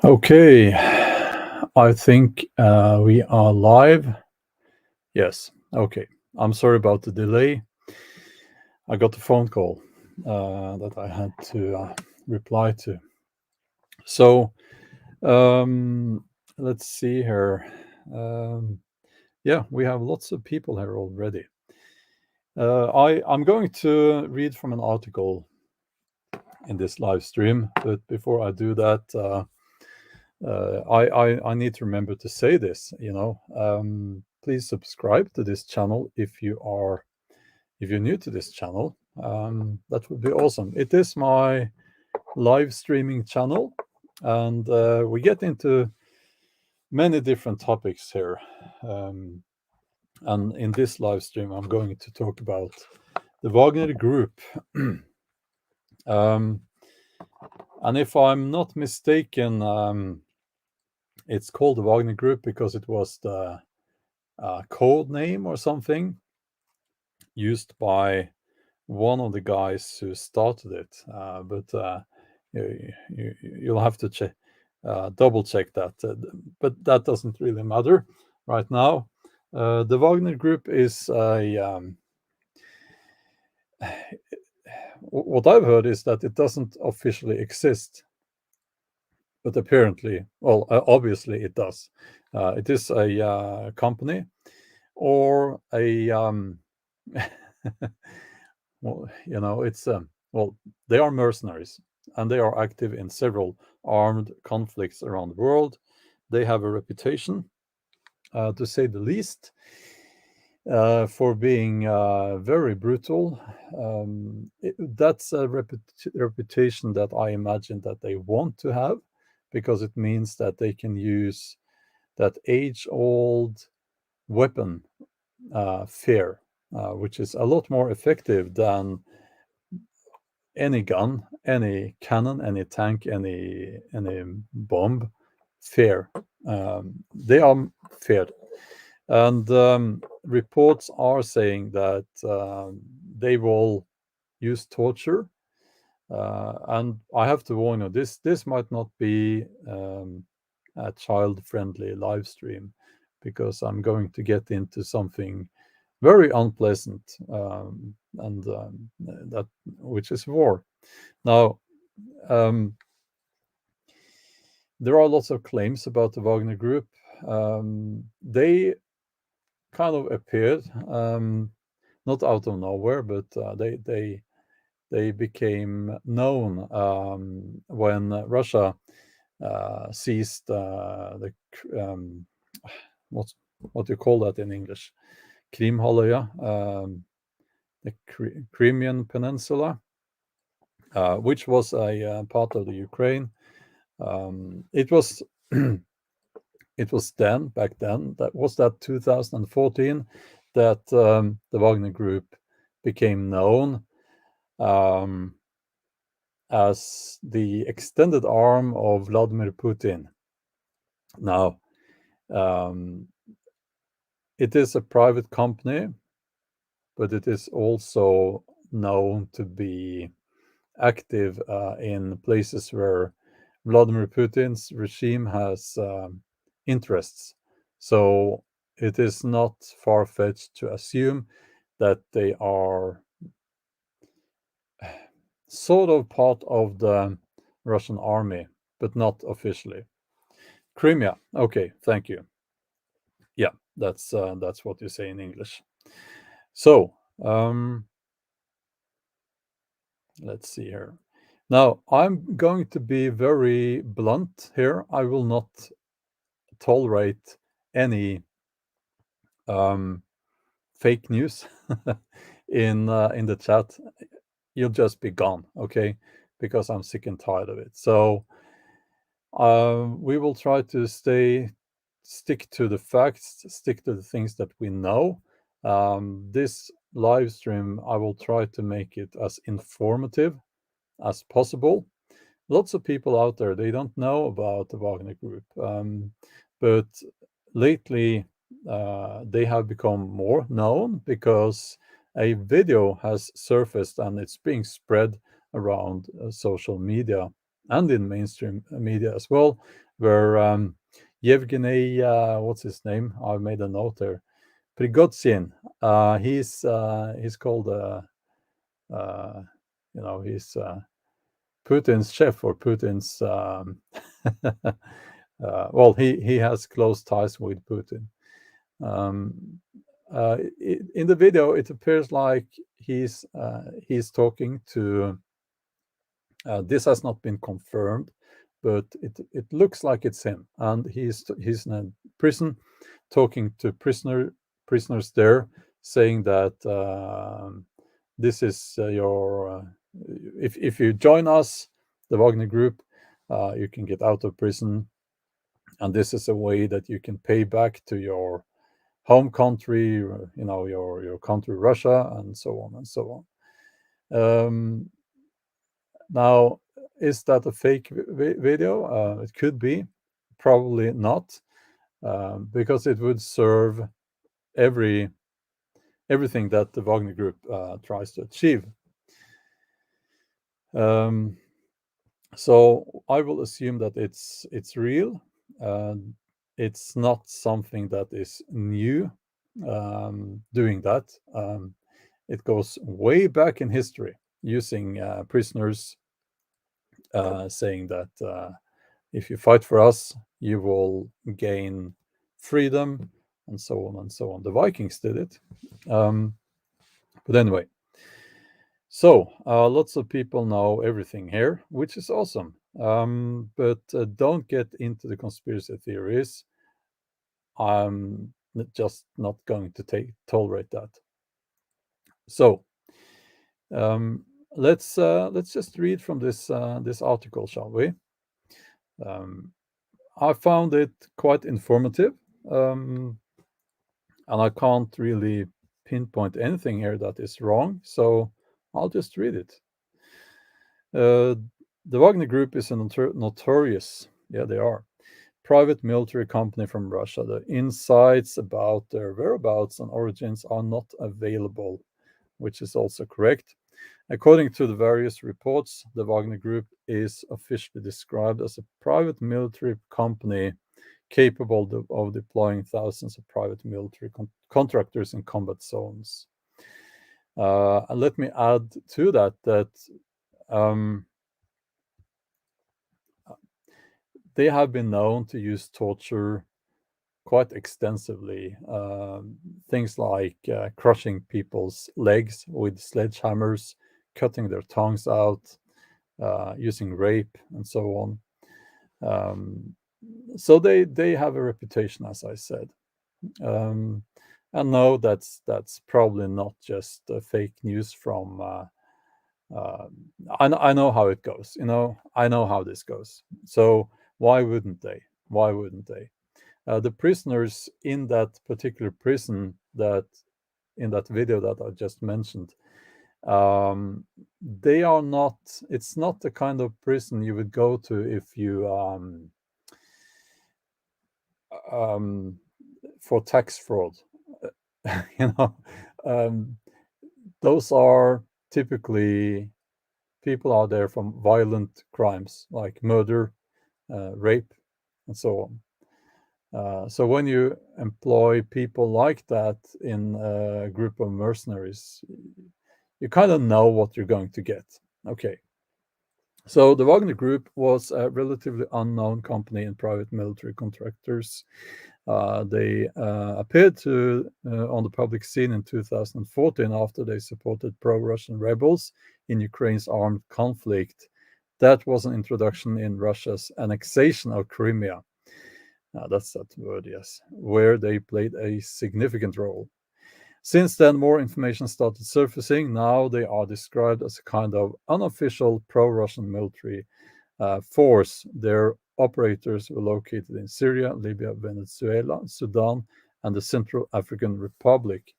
Okay, I think we are live. Yes, okay. I'm sorry about the delay. I got a phone call that I had to reply to. So let's see here. Yeah, we have lots of people here already. I'm going to read from an article in this live stream, but before I do that, I need to remember to say this. Please subscribe to this channel if you're new to this channel. That would be awesome. It is my live streaming channel, and we get into many different topics here. And in this live stream, I'm going to talk about the Wagner Group. And if I'm not mistaken, it's called the Wagner Group because it was the code name or something used by one of the guys who started it. But you'll have to double check that. But that doesn't really matter right now. The Wagner Group is what I've heard is that it doesn't officially exist, but apparently, well, obviously it does. It is a company or a well, it's well, they are mercenaries and they are active in several armed conflicts around the world. They have a reputation, to say the least, for being very brutal. That's a reputation that I imagine that they want to have, because it means that they can use that age-old weapon, fear, which is a lot more effective than any gun, any cannon, any tank, any bomb. Fear. They are feared, and reports are saying that they will use torture. And I have to warn you, this might not be a child-friendly live stream, because I'm going to get into something very unpleasant, and that which is war. Now, there are lots of claims about the Wagner Group. They kind of appeared, not out of nowhere, but they became known when Russia seized the what do you call that in English? Krimhalvøya, the Crimean Peninsula, which was a part of the Ukraine. It was it was back then, that was 2014, that the Wagner Group became known as the extended arm of Vladimir Putin. Now, it is a private company, but it is also known to be active in places where Vladimir Putin's regime has interests. So it is not far-fetched to assume that they are sort of part of the Russian army, but not officially. Crimea. Okay, thank you. Yeah, that's what you say in English. So let's see here. Now, I'm going to be very blunt here. I will not tolerate any fake news in the chat. You'll just be gone, okay? Because I'm sick and tired of it. So we will try to stick to the facts, stick to the things that we know. This live stream, I will try to make it as informative as possible. Lots of people out there, they don't know about the Wagner Group, but lately they have become more known because a video has surfaced and it's being spread around social media and in mainstream media as well, where Yevgeny, what's his name? I made a note there. Prigozhin. He's called uh, he's Putin's chef or Putin's. Well, he has close ties with Putin. Um, in the video, it appears like he's talking to. This has not been confirmed, but it looks like it's him, and he's in a prison, talking to prisoners there, saying that this is your if you join us, the Wagner Group, you can get out of prison, and this is a way that you can pay back to your home country, your country Russia, and so on and so on. Now, is that a fake video? It could be, probably not, because it would serve everything that the Wagner Group tries to achieve. So I will assume that it's real. It's not something that is new. Doing that, it goes way back in history, using prisoners, saying that if you fight for us, you will gain freedom, and so on and so on. The Vikings did it. But anyway, so lots of people know everything here, which is awesome. But don't get into the conspiracy theories. I'm just not going to tolerate that. So let's just read from this article, shall we? I found it quite informative, and I can't really pinpoint anything here that is wrong, so I'll just read it. The Wagner Group is a notorious, yeah, they are, private military company from Russia. The insights about their whereabouts and origins are not available, which is also correct. According to the various reports, the Wagner Group is officially described as a private military company capable of deploying thousands of private military contractors in combat zones. And let me add to that they have been known to use torture quite extensively. Things like crushing people's legs with sledgehammers, cutting their tongues out, using rape, and so on. So they have a reputation, as I said. And no, that's probably not just fake news from. I know how it goes. I know how this goes. So why wouldn't they? Why wouldn't they? The prisoners in that particular prison, that in that video that I just mentioned, they are not. It's not the kind of prison you would go to if you for tax fraud. you know, those are typically people out there from violent crimes like murder, rape, and so on. So when you employ people like that in a group of mercenaries, you kind of know what you're going to get. Okay. So the Wagner Group was a relatively unknown company in private military contractors. They appeared on the public scene in 2014 after they supported pro-Russian rebels in Ukraine's armed conflict. That was an introduction in Russia's annexation of Crimea. That's that word, yes, where they played a significant role. Since then, more information started surfacing. Now they are described as a kind of unofficial pro-Russian military force. Their operators were located in Syria, Libya, Venezuela, Sudan, and the Central African Republic.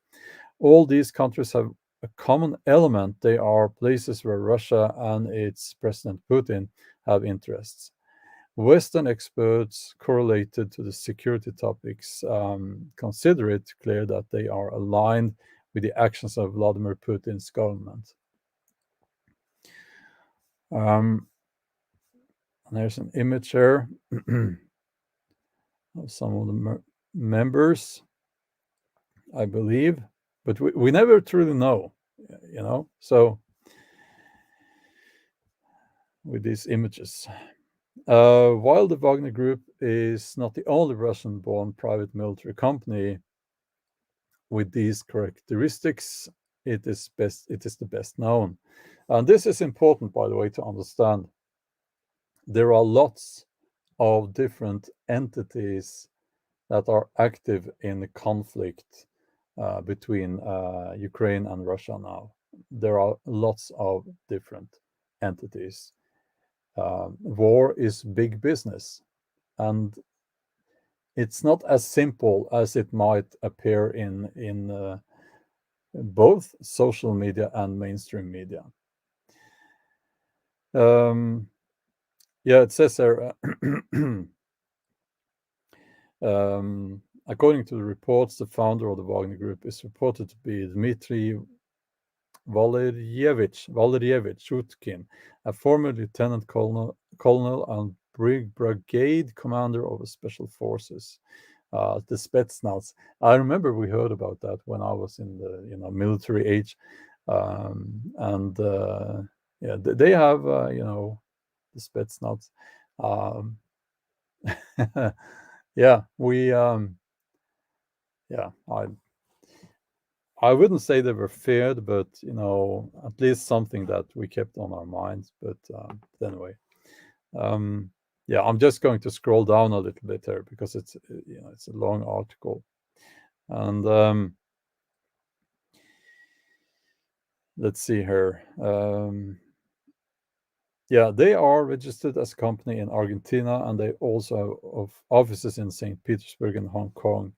All these countries have a common element. They are places where Russia and its President Putin have interests. Western experts correlated to the security topics consider it clear that they are aligned with the actions of Vladimir Putin's government. And there's an image here of some of the members, I believe, but we never truly know, you know. So with these images, while the Wagner Group is not the only Russian-born private military company with these characteristics, it is the best known. And this is important, by the way, to understand. There are lots of different entities that are active in the conflict between Ukraine and Russia now. There are lots of different entities. War is big business, and it's not as simple as it might appear in both social media and mainstream media. Yeah, it says there. According to the reports, the founder of the Wagner Group is reported to be Dmitry Valerievich Shutkin, a former lieutenant colonel and brigade commander of the special forces, the Spetsnaz. I remember we heard about that when I was in the military age, and yeah, they have the Spetsnaz. Um, yeah, we yeah, I wouldn't say they were feared, but at least something that we kept on our minds. But anyway, um, yeah, I'm just going to scroll down a little bit here because it's a long article, and let's see here. Yeah, they are registered as a company in Argentina, and they also have offices in St. Petersburg and Hong Kong.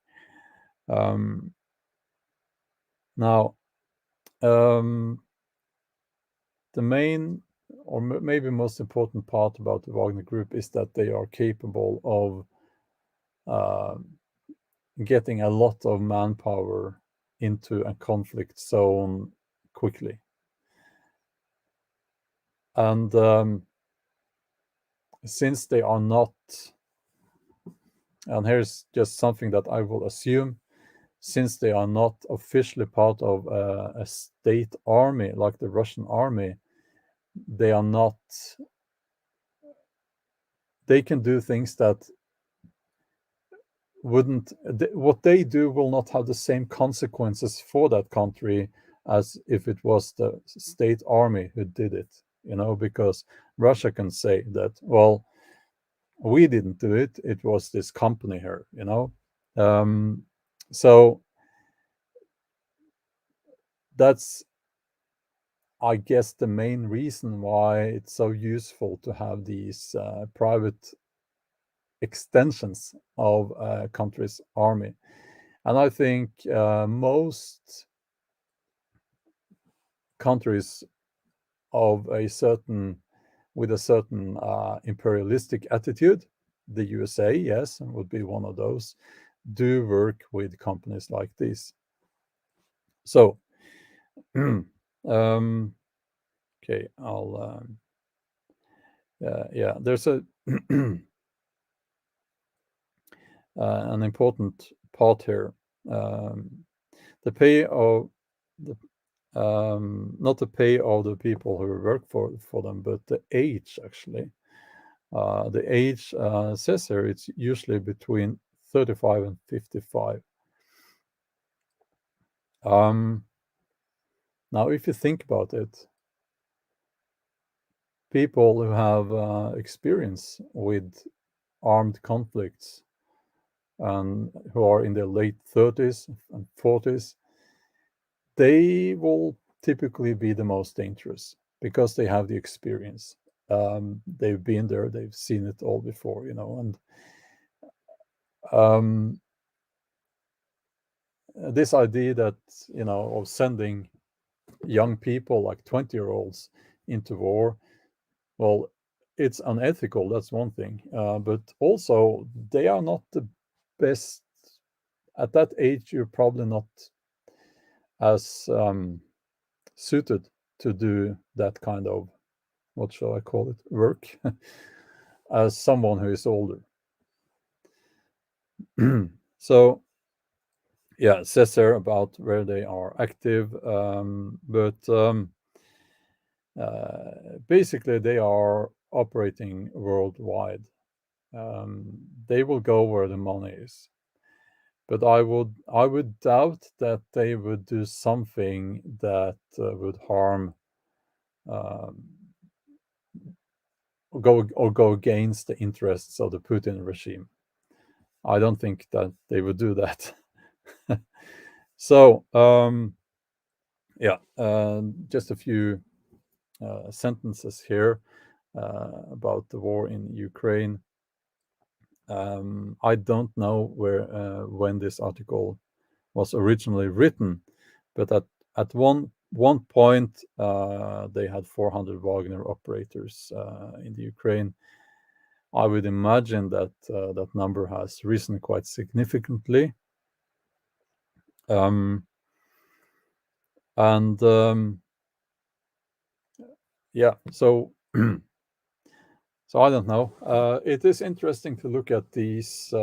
Now, the main or maybe most important part about the Wagner Group is that they are capable of getting a lot of manpower into a conflict zone quickly. And since they are not, and here's just something that I will assume, since they are not officially part of a state army like the Russian army, they are not, they can do things that wouldn't, what they do will not have the same consequences for that country as if it was the state army who did it, because Russia can say that, well, we didn't do it, it was this company here. So that's, I guess, the main reason why it's so useful to have these private extensions of a country's army. And I think most countries with a certain imperialistic attitude, the USA, yes, would be one of those, do work with companies like this. So, okay, yeah, there's an important part here. The pay of the not the pay of the people who work for them, but the age actually. The age says here it's usually between 35 and 55. Now, if you think about it, people who have experience with armed conflicts and who are in their late 30s and 40s, they will typically be the most dangerous because they have the experience. They've been there, they've seen it all before, and this idea that, of sending young people like 20-year-olds into war, well, it's unethical, that's one thing. But also, they are not the best. At that age, you're probably not as suited to do that kind of, what shall I call it, work. as someone who is older. So yeah, it says there about where they are active, but basically they are operating worldwide. They will go where the money is. But I would doubt that they would do something that would harm, um, go against the interests of the Putin regime. I don't think that they would do that. So yeah, just a few sentences here about the war in Ukraine. I don't know when this article was originally written, but at one point they had 400 Wagner operators in the Ukraine. I would imagine that that number has risen quite significantly, um, and yeah, so so I don't know. It is interesting to look at these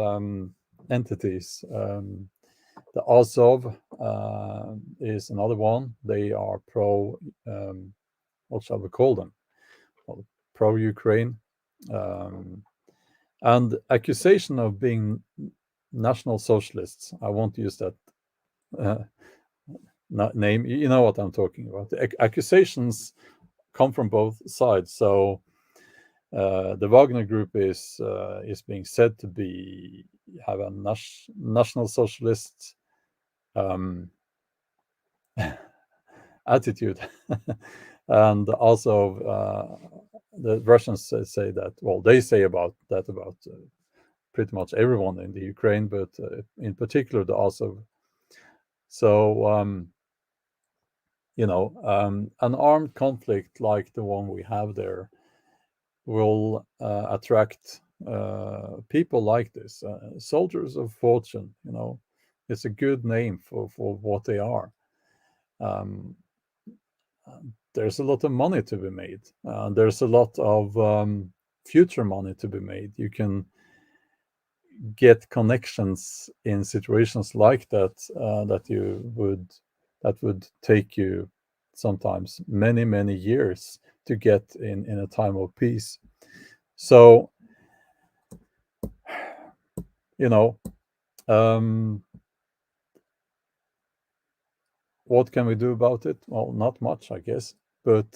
entities. The Azov is another one. They are pro. What shall we call them? Well, pro-Ukraine, um, and accusation of being national socialists. I won't use that uh, name. You know what I'm talking about. The accusations come from both sides. So the Wagner Group is being said to be have a national socialist um, attitude, and also the Russians say that. Well, they say about that about pretty much everyone in the Ukraine, but in particular the also. So an armed conflict like the one we have there will attract people like this, soldiers of fortune. It's a good name for what they are. Um, there's a lot of money to be made. There's a lot of future money to be made. You can get connections in situations like that that would take you sometimes many many years to get in a time of peace. So you know um, what can we do about it? Well, not much, I guess, but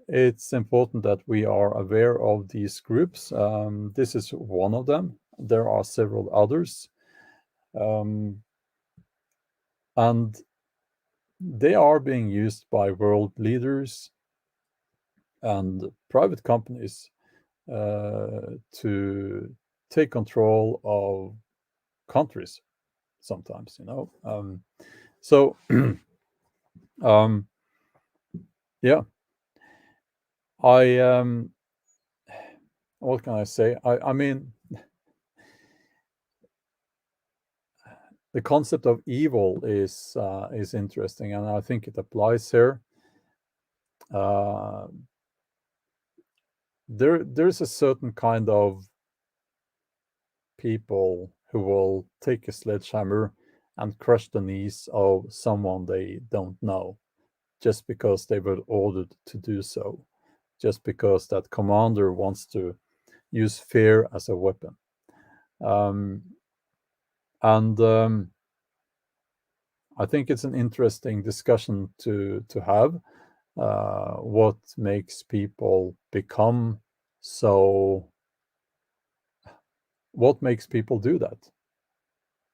it's important that we are aware of these groups. This is one of them. There are several others, um, and they are being used by world leaders and private companies to take control of countries sometimes. So um, yeah, I what can I say? I mean, the concept of evil is interesting, and I think it applies here. Uh, there's a certain kind of people who will take a sledgehammer and crush the knees of someone they don't know just because they were ordered to do so, just because that commander wants to use fear as a weapon. Um, and I think it's an interesting discussion to have. What makes people become so? What makes people do that?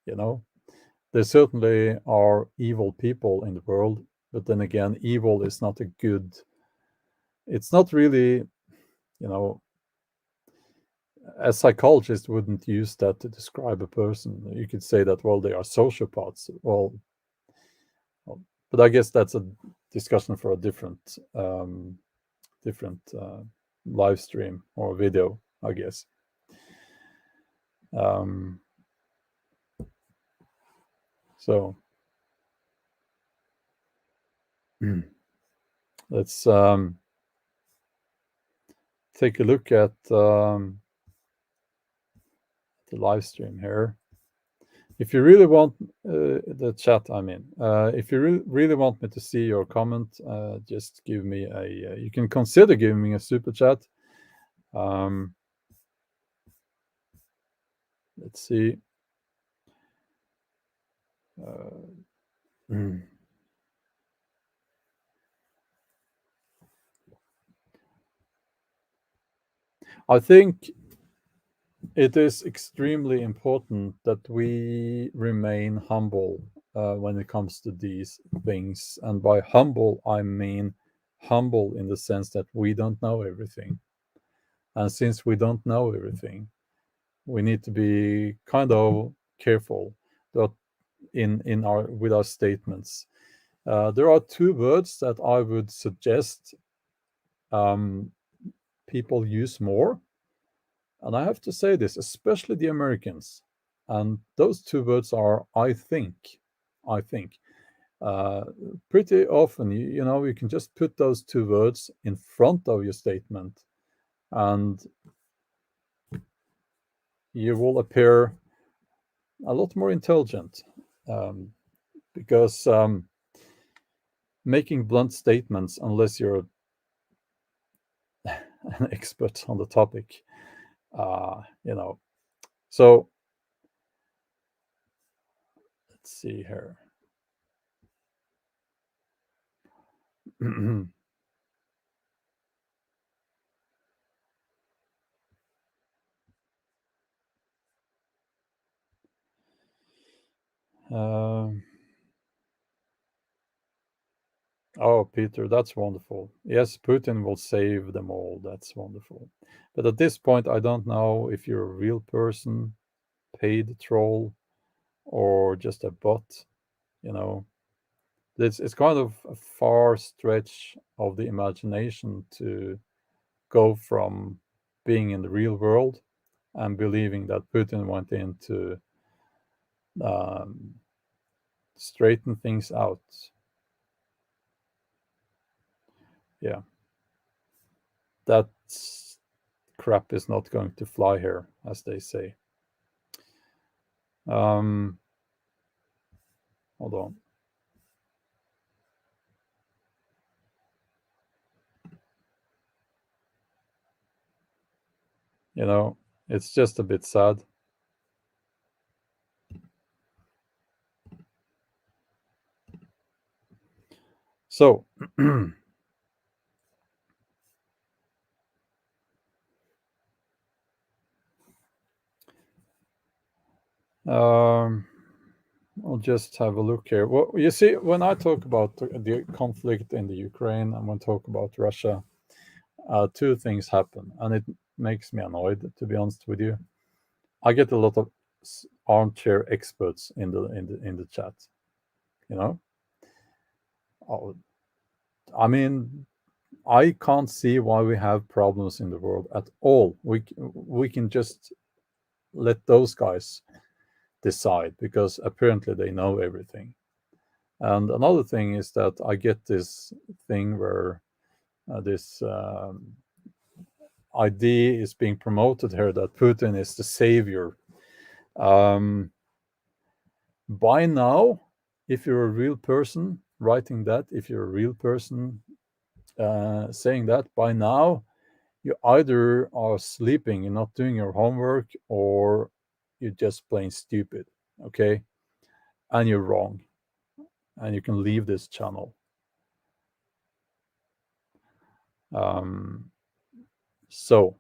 You know, there certainly are evil people in the world, but then again, evil is not a good. It's not really, you know, a psychologist wouldn't use that to describe a person. You could say that, well, they are sociopaths. Well, but I guess that's a discussion for a different live stream or video, I guess. Um, so let's take a look at the live stream here. If you really want the chat, I mean, if you really want me to see your comment, just give me a. You can consider giving me a super chat. Let's see. I think it is extremely important that we remain humble when it comes to these things. And by humble, I mean humble in the sense that we don't know everything. And since we don't know everything, we need to be kind of careful that in our with our statements. There are two words that I would suggest people use more. And I have to say this, especially the Americans. And those two words are I think. I think. Uh, Pretty often, you know, you can just put those two words in front of your statement and you will appear a lot more intelligent. Um, because making blunt statements, unless you're an expert on the topic, you know. So let's see here. Um, oh, Peter, that's wonderful. Yes, Putin will save them all. That's wonderful. But at this point, I don't know if you're a real person, paid troll, or just a bot. You know, it's kind of a far stretch of the imagination to go from being in the real world and believing that Putin went in to um, straighten things out. Yeah, that crap is not going to fly here, as they say. Um, Hold on. You know, it's just a bit sad. So, um, I'll just have a look here. Well, you see, when I talk about the conflict in the Ukraine and when I talk about Russia, two things happen, and it makes me annoyed, to be honest with you. I get a lot of armchair experts in the chat. You know, oh, I mean, I can't see why we have problems in the world at all. We can just let those guys decide because apparently they know everything. And another thing is that I get this thing where this idea is being promoted here that Putin is the savior. Um, by now, if you're a real person writing that, if you're a real person saying that, by now you either are sleeping, you're not doing your homework, or you're just plain stupid. Okay, and you're wrong, and you can leave this channel. Um, so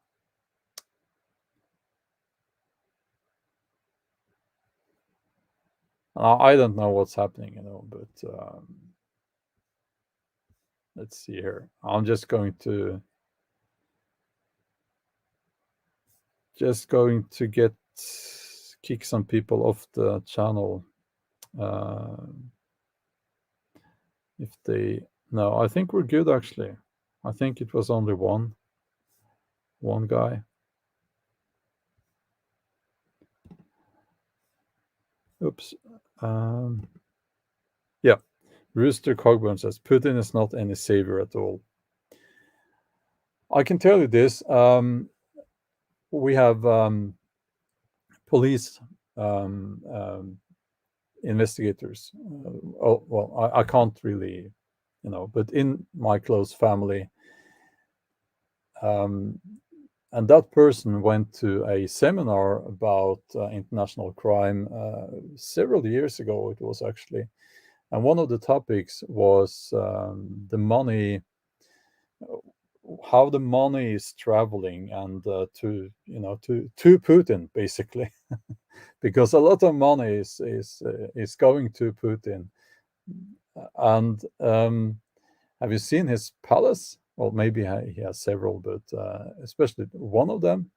I don't know what's happening, you know, but let's see here. I'm just going to get kick some people off the channel. Uh, if they no, I think we're good actually. I think it was only one guy. Oops. Yeah. Rooster Cogburn says Putin is not any savior at all. I can tell you this. We have police investigators. Oh, well, I can't really, but in my close family, um, and that person went to a seminar about international crime several years ago. It was actually, and one of the topics was the money, how the money is traveling, and to Putin basically, because a lot of money is going to Putin. And have you seen his palace? Well, maybe he has several, but especially one of them.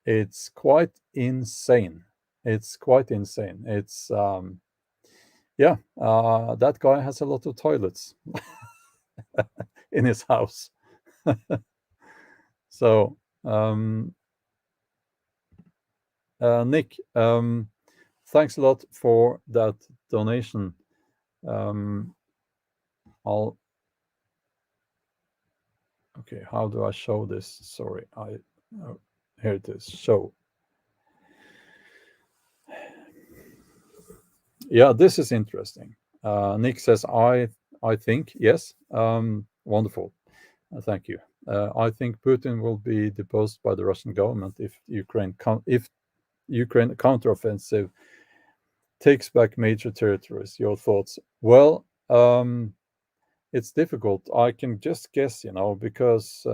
It's quite insane. It's quite insane. It's yeah, that guy has a lot of toilets in his house. So, Nick, thanks a lot for that donation. I'll Okay, how do I show this? Sorry, here it is. Show. Yeah, this is interesting. Nick says, I think yes. Wonderful. Thank you. I think Putin will be deposed by the Russian government if Ukraine counteroffensive takes back major territories. Your thoughts? Well, it's difficult. I can just guess, because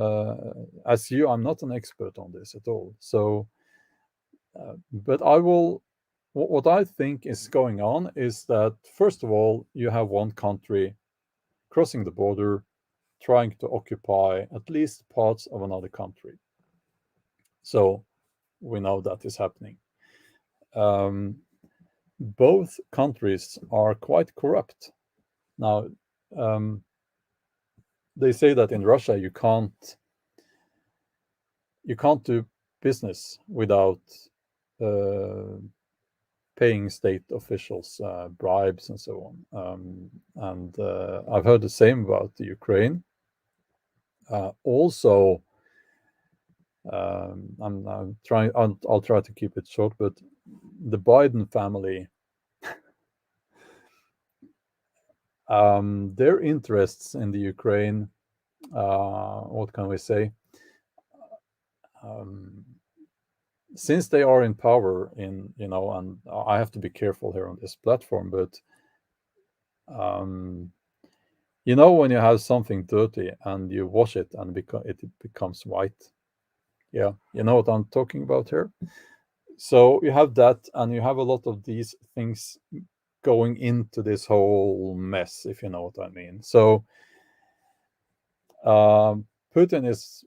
as you, I'm not an expert on this at all. So, but I will. What I think is going on is that first of all, you have one country crossing the border, trying to occupy at least parts of another country. So we know that is happening. Um, both countries are quite corrupt. Now, um, they say that in Russia you can't do business without uh, paying state officials bribes and so on. And I've heard the same about the Ukraine. Also, I'm trying. I'll try to keep it short, but the Biden family, their interests in the Ukraine. What can we say? Um, since they are in power, and I have to be careful here on this platform, but um, when you have something dirty and you wash it and it becomes white. Yeah, you know what I'm talking about here. So you have that, and you have a lot of these things going into this whole mess, if you know what I mean. So Putin is,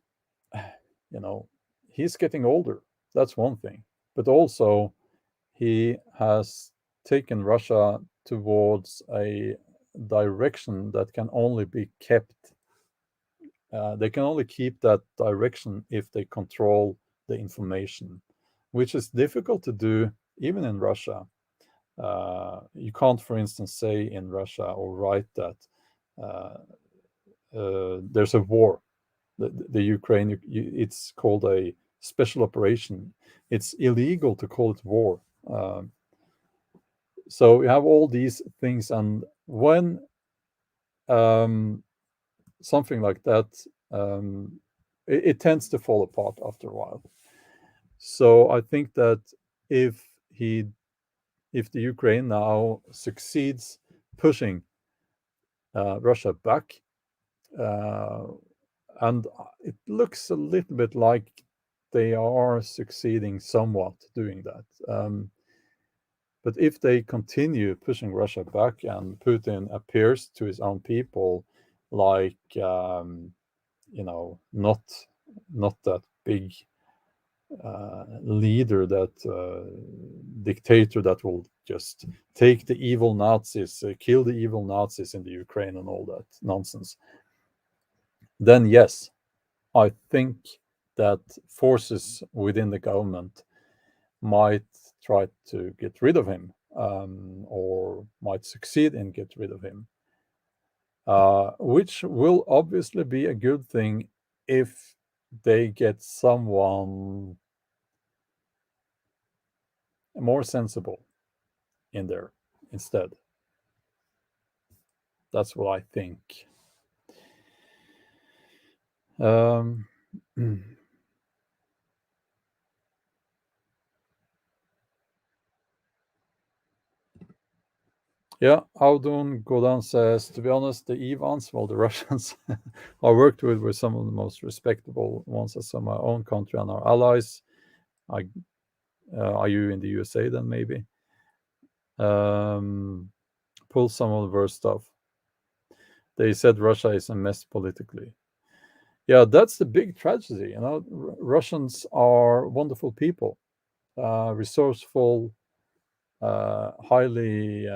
he's getting older. That's one thing, but also he has taken Russia towards a direction that can only be kept. They can only keep that direction if they control the information, which is difficult to do even in Russia. You can't, for instance, say in Russia or write that uh, there's a war. The Ukraine, it's called a special operation. It's illegal to call it war. So you have all these things, and when something like that, it tends to fall apart after a while. So I think that if he, if the Ukraine now succeeds pushing Russia back, uh, and it looks a little bit like they are succeeding somewhat doing that. But if they continue pushing Russia back and Putin appears to his own people like not that big leader, that dictator that will just take the evil Nazis, kill the evil Nazis in the Ukraine and all that nonsense, then yes, I think that forces within the government might try to get rid of him, or might succeed in get rid of him, which will obviously be a good thing if they get someone more sensible in there instead. That's what I think. Um, yeah, Audun Godan says, to be honest, the Ivans, well, the Russians I worked with were some of the most respectable ones as of my own country and our allies. I, are you in the USA then, maybe? Pull some of the worst stuff. They said Russia is a mess politically. Yeah, that's the big tragedy. Russians are wonderful people, resourceful, highly.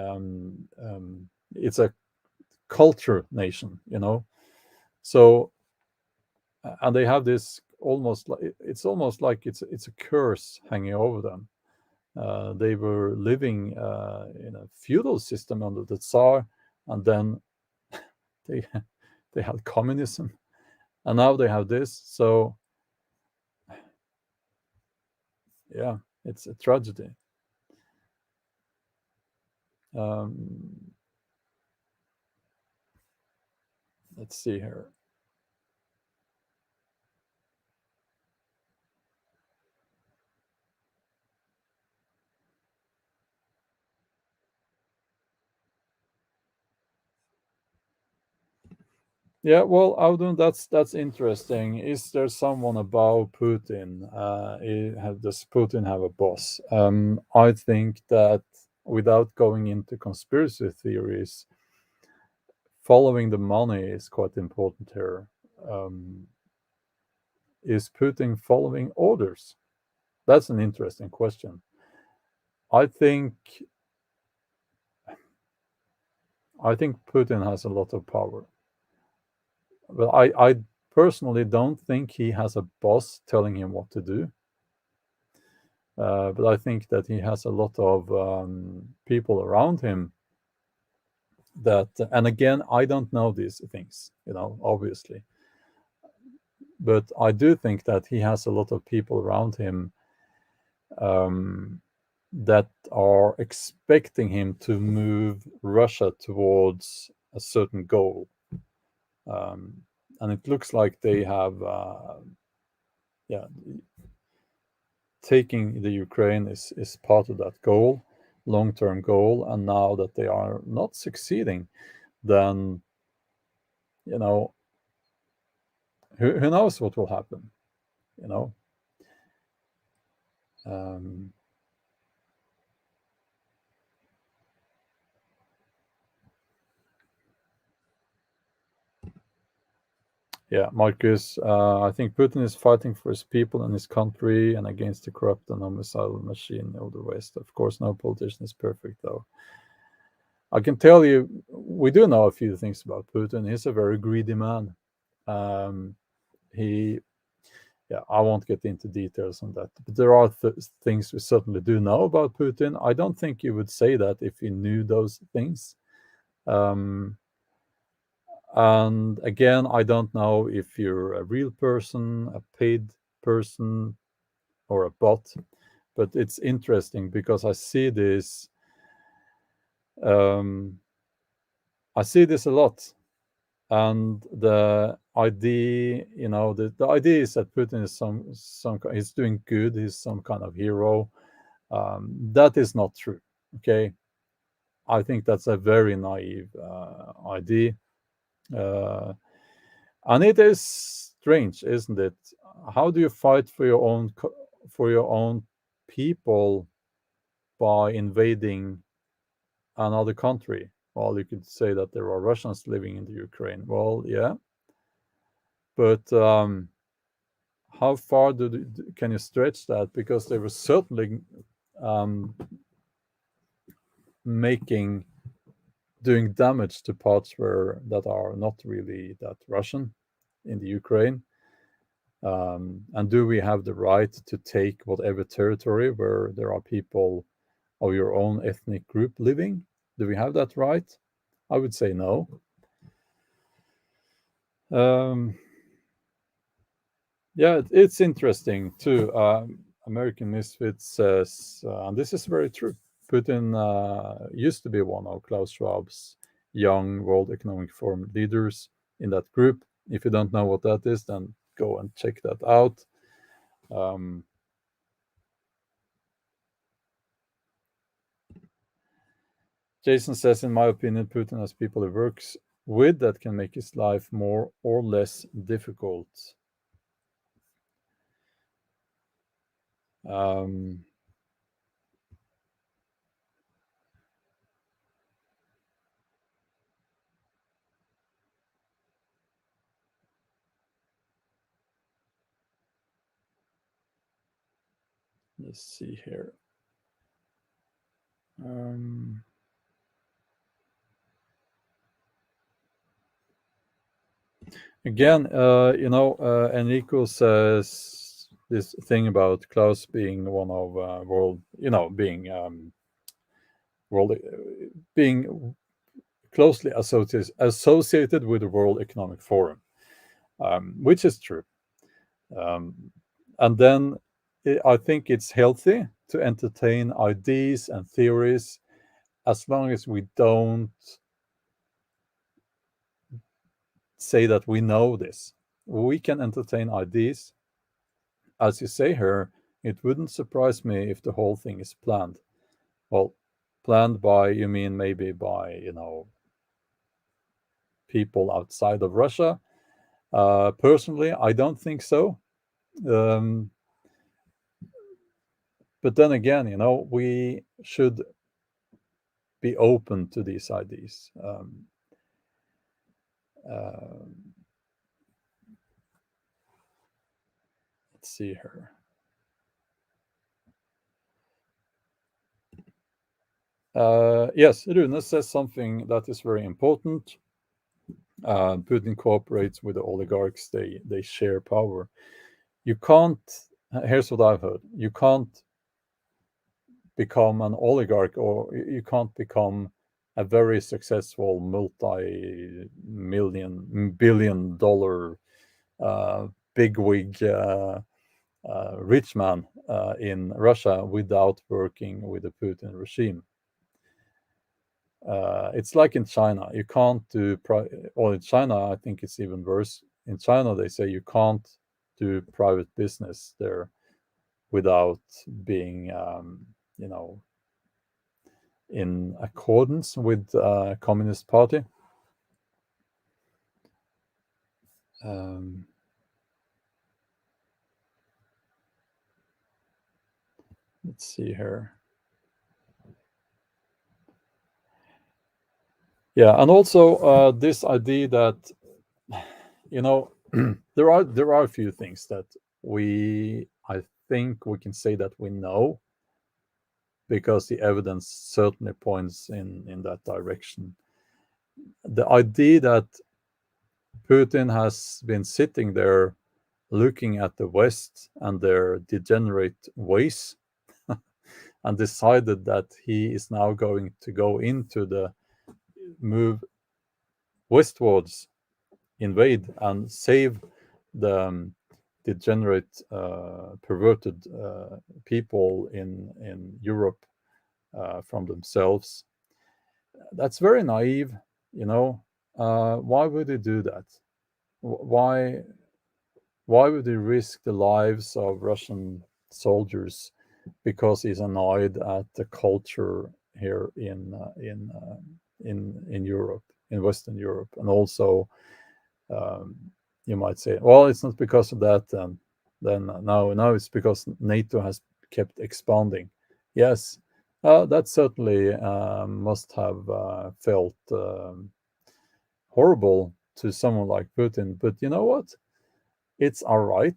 It's a culture nation, So, and they have this almost like it's almost like it's a curse hanging over them. They were living in a feudal system under the Tsar, and then they they had communism, and now they have this. So, yeah, it's a tragedy. Um, let's see here. Yeah, well, Audun, that's interesting. Is there someone above Putin? Does Putin have a boss? I think that without going into conspiracy theories, following the money is quite important here. Um, is Putin following orders? That's an interesting question. I think I think Putin has a lot of power, but I personally don't think he has a boss telling him what to do. But I think that he has a lot of people around him that, and again, I don't know these things, obviously, but I do think that he has a lot of people around him um, that are expecting him to move Russia towards a certain goal. And it looks like they have, yeah, taking the Ukraine is part of that goal, long-term goal. And now that they are not succeeding, then you know who knows what will happen. You know, um, yeah, Marcus. I think Putin is fighting for his people and his country and against the corrupt and homicidal machine of the West. Of course, no politician is perfect, though. I can tell you, we do know a few things about Putin. He's a very greedy man. Um, he Yeah, I won't get into details on that, but there are things we certainly do know about Putin. I don't think you would say that if you knew those things. Um, and again, I don't know if you're a real person, a paid person, or a bot, but it's interesting because um, I see this a lot. And the idea, the idea is that Putin is he's doing good, he's some kind of hero. That is not true. Okay, I think that's a very naive idea, uh, and it is strange, isn't it? How do you fight for your own people by invading another country? Well, you could say that there are Russians living in the Ukraine. Well, yeah, but how far can you stretch that? Because they were certainly um, making doing damage to parts that are not really that Russian in the Ukraine. And do we have the right to take whatever territory where there are people of your own ethnic group living? Do we have that right? I would say no. Um, Yeah, it's interesting too. American Misfits says, and this is very true. Putin used to be one of Klaus Schwab's young World Economic Forum leaders in that group. If you don't know what that is, then go and check that out. Um, Jason says, in my opinion, Putin has people he works with that can make his life more or less difficult. Um, let's see here. Um, Again, Enrico says this thing about Klaus being one of world, world, being closely associated with the World Economic Forum, which is true. Um, and then I think it's healthy to entertain ideas and theories as long as we don't say that we know this. We can entertain ideas. As you say here, it wouldn't surprise me if the whole thing is planned. Well, planned by, you mean maybe by, people outside of Russia? Personally, I don't think so. Um, but then again, we should be open to these ideas. Uh, let's see here. Yes, Rune says something that is very important. Putin cooperates with the oligarchs, they share power. You can't, here's what I've heard, you can't become an oligarch, or you can't become a very successful multi-million billion dollar uh, bigwig rich man in Russia without working with the Putin regime. It's like in China. You can't do, or in China, I think it's even worse. In China, they say you can't do private business there without being, you know, in accordance with Communist Party. Um, let's see here. Yeah, and also this idea that you know there are a few things that I think we can say that we know because the evidence certainly points in that direction. The idea that Putin has been sitting there looking at the West and their degenerate ways and decided that he is now going to go into the move westwards, invade and save the degenerate, perverted people in Europe from themselves. That's very naive, you know. Why would he do that? Why why would he risk the lives of Russian soldiers because he's annoyed at the culture here in Europe, in Western Europe, and also um, you might say, well, it's not because of that. Then now it's because NATO has kept expanding. Yes, that certainly must have felt horrible to someone like Putin. But you know what? It's all right.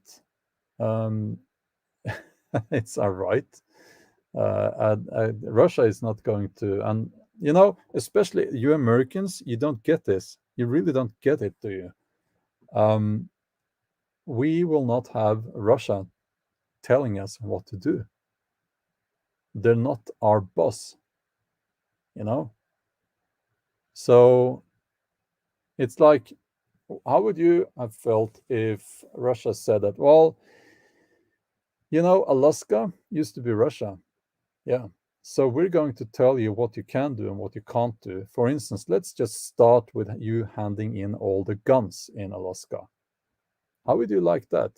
Um, it's all right. Russia is not going to, and especially you Americans, you don't get this. You really don't get it, do you? Um, we will not have Russia telling us what to do. They're not our boss, you know? So it's like How would you have felt if Russia said that, well, Alaska used to be Russia. Yeah. So we're going to tell you what you can do and what you can't do. For instance, let's just start with you handing in all the guns in Alaska. How would you like that?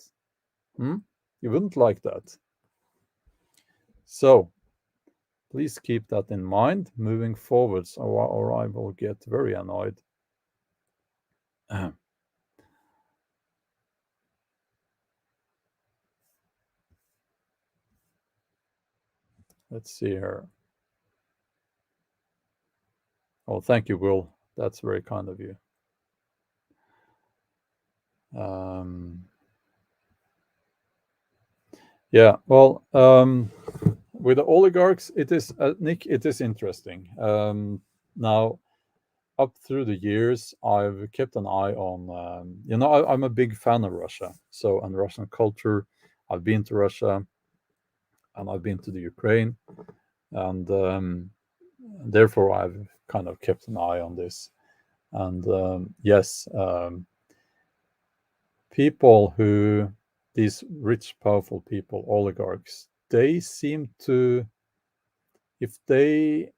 Hmm? You wouldn't like that. So please keep that in mind moving forwards, or I will get very annoyed. Let's see here. Oh, thank you, Will. That's very kind of you. Um, yeah, well, with the oligarchs, it is, Nick, it is interesting. Now, up through the years, I've kept an eye on, I'm a big fan of Russia. So, and Russian culture. I've been to Russia and I've been to the Ukraine. And therefore, I've kind of kept an eye on this. And yes, people who, these rich, powerful people, oligarchs, they seem to, if they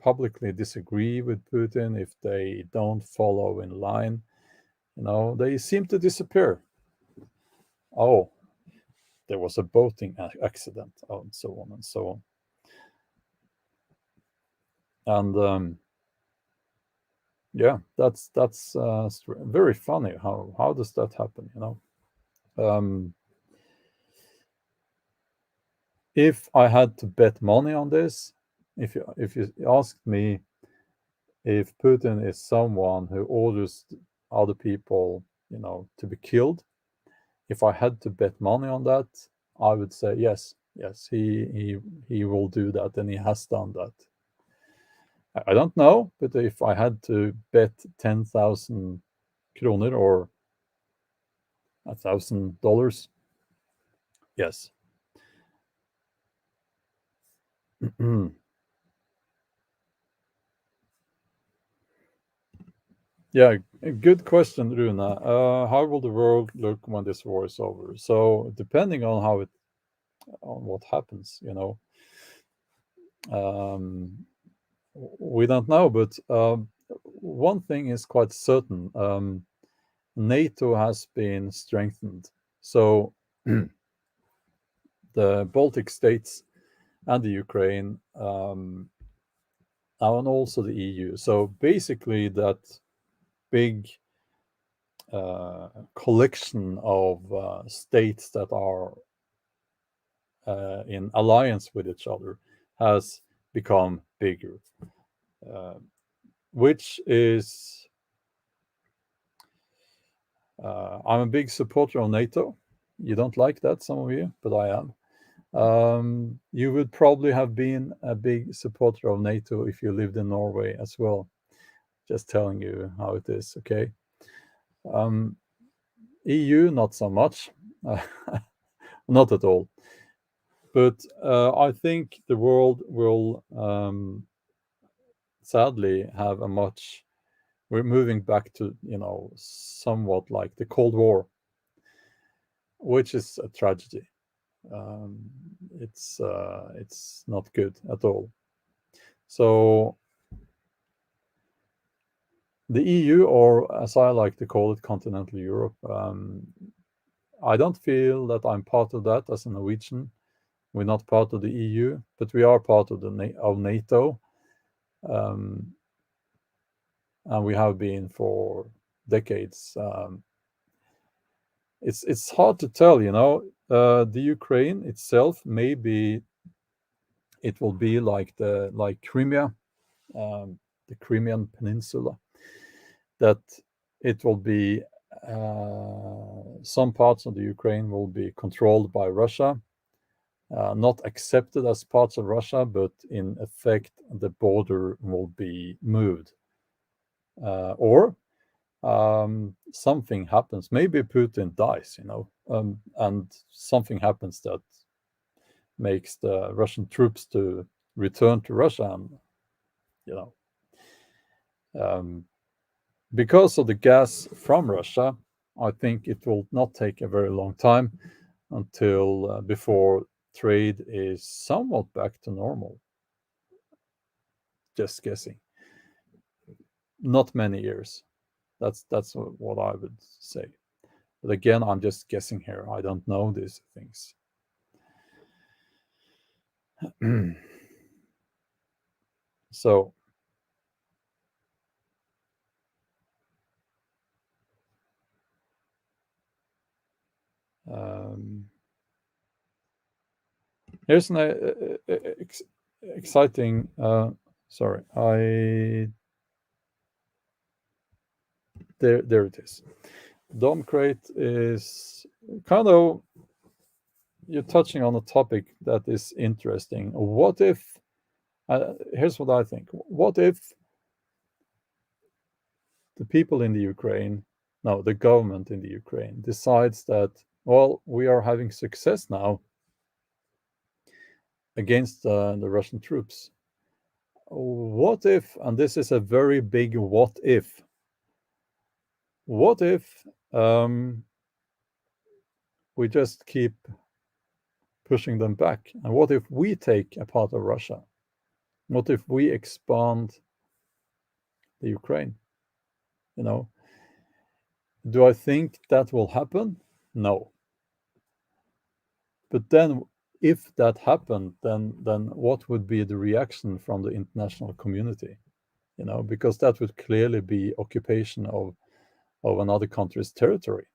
publicly disagree with Putin, if they don't follow in line, they seem to disappear. Oh, there was a boating accident, and so on and so on. And yeah, that's very funny. How does that happen? If I had to bet money on this, if you asked me if Putin is someone who orders other people, to be killed, if I had to bet money on that, I would say yes, yes, he will do that, and he has done that. I don't know, but if I had to bet 10,000 kroner or $1,000, yes. Yeah, good question, Rune. How will the world look when this war is over? So, depending on on what happens, um, we don't know. But one thing is quite certain: NATO has been strengthened. So, the Baltic states and the Ukraine, and also the EU. So basically, that big collection of states that are in alliance with each other has become bigger, uh, which is, I'm a big supporter of NATO. You don't like that, some of you, but I am. You would probably have been a big supporter of NATO if you lived in Norway as well. Just telling you how it is, okay? EU, not so much, not at all. But I think the world will sadly have a much. We're moving back to somewhat like the Cold War, which is a tragedy. Um, it's not good at all. So the EU, or as I like to call it, continental Europe. I don't feel that I'm part of that as a Norwegian. We're not part of the EU, but we are part of of NATO, um, and we have been for decades. It's hard to tell, the Ukraine itself, maybe it will be like Crimea, the Crimean Peninsula, that it will be some parts of the Ukraine will be controlled by Russia, not accepted as parts of Russia, but in effect, the border will be moved. Or something happens. Maybe Putin dies, and something happens that makes the Russian troops to return to Russia, and you know, um, because of the gas from Russia, I think it will not take a very long time until before trade is somewhat back to normal. Just guessing. Not many years. That's what I would say. But again, I'm just guessing here. I don't know these things. So here's an exciting. Sorry, there it is. Domcrate is kind of, you're touching on a topic that is interesting. What if? Here's what I think. What if the people in the Ukraine, no, the government in the Ukraine decides that, well, we are having success now against the Russian troops. What if, and this is a very big what if we just keep pushing them back? And what if we take a part of Russia? What if we expand the Ukraine? You know, do I think that will happen? No. But then, if that happened, then what would be the reaction from the international community? You know, because that would clearly be occupation of another country's territory.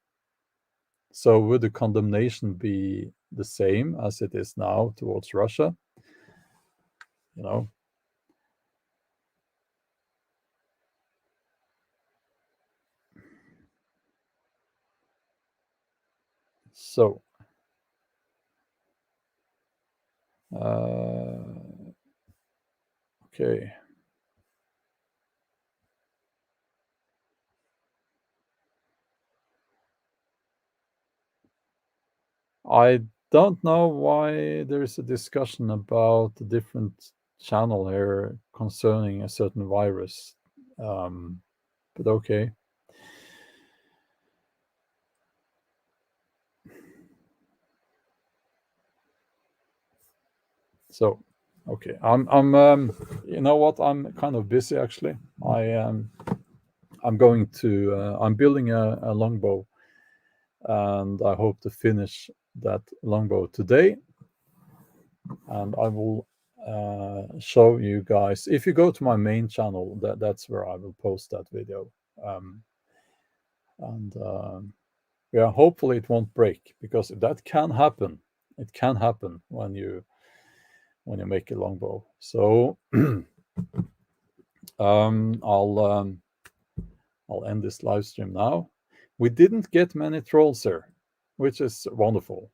So would the condemnation be the same as it is now towards Russia? You know, so okay. I don't know why there is a discussion about a different channel here concerning a certain virus. But okay. So, okay, you know what? I'm kind of busy actually. I'm going to, I'm building a longbow, and I hope to finish that longbow today. And I will show you guys. If you go to my main channel, that's where I will post that video. And yeah, hopefully it won't break, because that can happen. It can happen when you make a longbow. So I'll end this live stream now. We didn't get many trolls here, which is wonderful.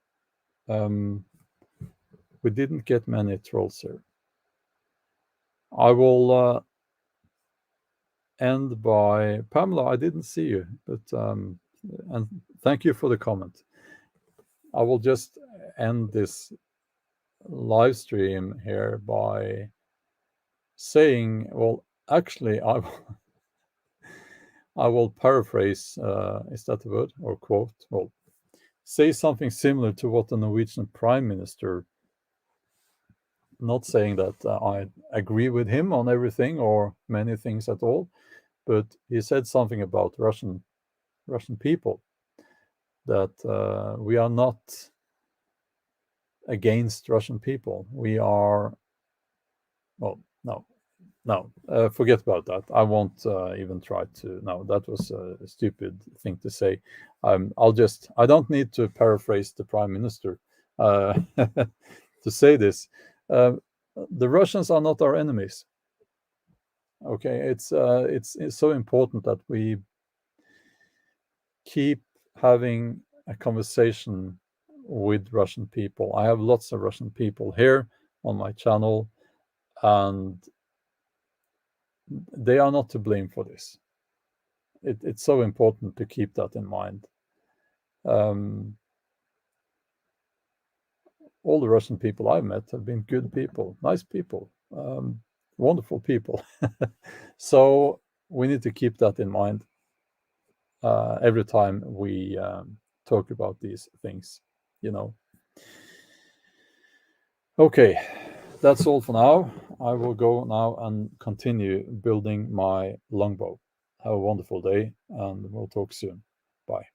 We didn't get many trolls here. I will end by Pamela. I didn't see you, but and thank you for the comment. I will just end this live stream here by saying, well, actually, I will paraphrase. Is that a word or quote? Well, say something similar to what the Norwegian Prime Minister. Not saying that I agree with him on everything or many things at all, but he said something about Russian people, that we are not against Russian people. We are, well, no, forget about that. I won't even try to. No, that was a stupid thing to say. I don't need to paraphrase the Prime Minister to say this. The Russians are not our enemies. Okay, it's so important that we keep having a conversation with Russian people. I have lots of Russian people here on my channel, and they are not to blame for this. It's so important to keep that in mind. All the Russian people I've met have been good people, nice people, wonderful people. So we need to keep that in mind. every time we talk about these things, you know. Okay, that's all for now. I will go now and continue building my longbow. Have a wonderful day, and we'll talk soon. Bye.